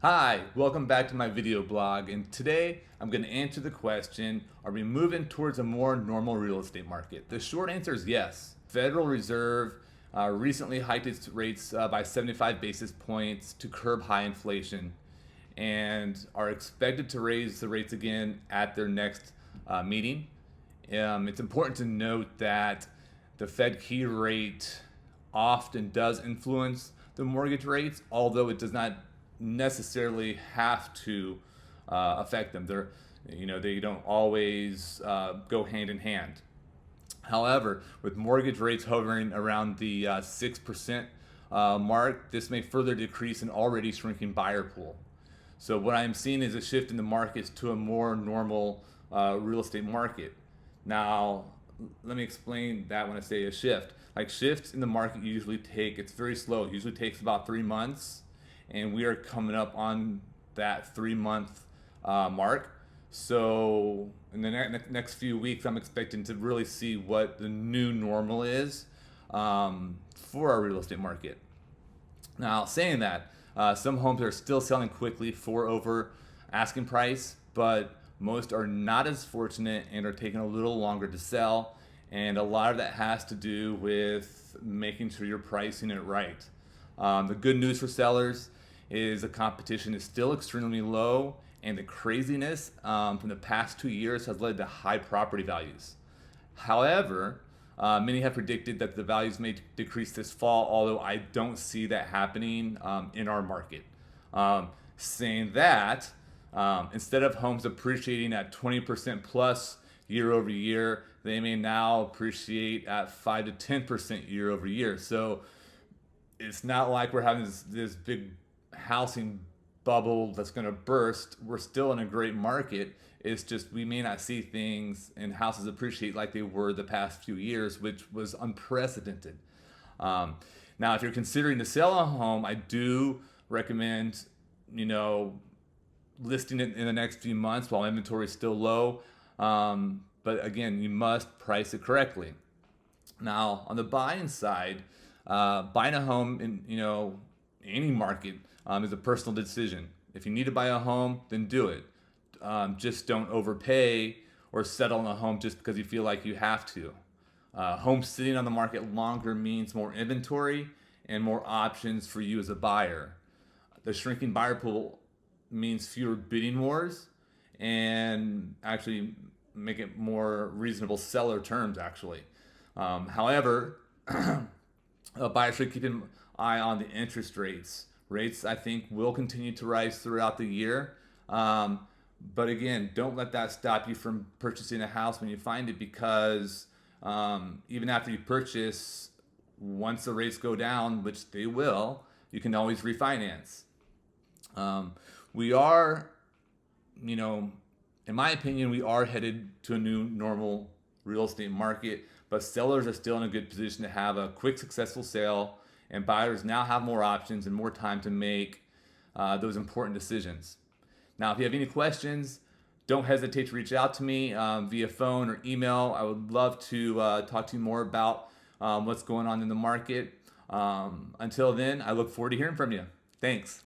Hi, welcome back to my video blog, and today I'm going to answer the question, are we moving towards a more normal real estate market? The short answer is yes. Federal Reserve recently hiked its rates by 75 basis points to curb high inflation and are expected to raise the rates again at their next meeting. It's important to note that the Fed key rate often does influence the mortgage rates, although it does not necessarily have to affect them. They don't always go hand in hand. However, with mortgage rates hovering around the 6% mark, this may further decrease an already shrinking buyer pool. So what I'm seeing is a shift in the markets to a more normal real estate market. Now, let me explain that when I say a shift. Like shifts in the market it's very slow. It usually takes about 3 months, and we are coming up on that 3-month mark. So in the next few weeks, I'm expecting to really see what the new normal is for our real estate market. Now, saying that, some homes are still selling quickly for over asking price, but most are not as fortunate and are taking a little longer to sell. And a lot of that has to do with making sure you're pricing it right. The good news for sellers is the competition is still extremely low, and the craziness from the past 2 years has led to high property values. However, many have predicted that the values may decrease this fall, although I don't see that happening in our market. Saying that, instead of homes appreciating at 20% plus year over year, they may now appreciate at 5 to 10% year over year. So it's not like we're having this big housing bubble that's going to burst. We're still in a great market. It's just we may not see things and houses appreciate like they were the past few years, which was unprecedented. Now, if you're considering to sell a home, I do recommend, listing it in the next few months while inventory is still low. But again, you must price it correctly. Now, on the buying side, buying a home in any market is a personal decision. If you need to buy a home, then do it. Just don't overpay or settle on a home just because you feel like you have to. Homes sitting on the market longer means more inventory and more options for you as a buyer. The shrinking buyer pool means fewer bidding wars and actually make it more reasonable seller terms, actually. However, a buyer should keep an eye on the interest rates. Rates, I think, will continue to rise throughout the year. But again, don't let that stop you from purchasing a house when you find it, because even after you purchase, once the rates go down, which they will, you can always refinance. We are, in my opinion, we are headed to a new normal real estate market, but sellers are still in a good position to have a quick, successful sale, and buyers now have more options and more time to make those important decisions. Now, if you have any questions, don't hesitate to reach out to me via phone or email. I would love to talk to you more about what's going on in the market. Until then, I look forward to hearing from you. Thanks.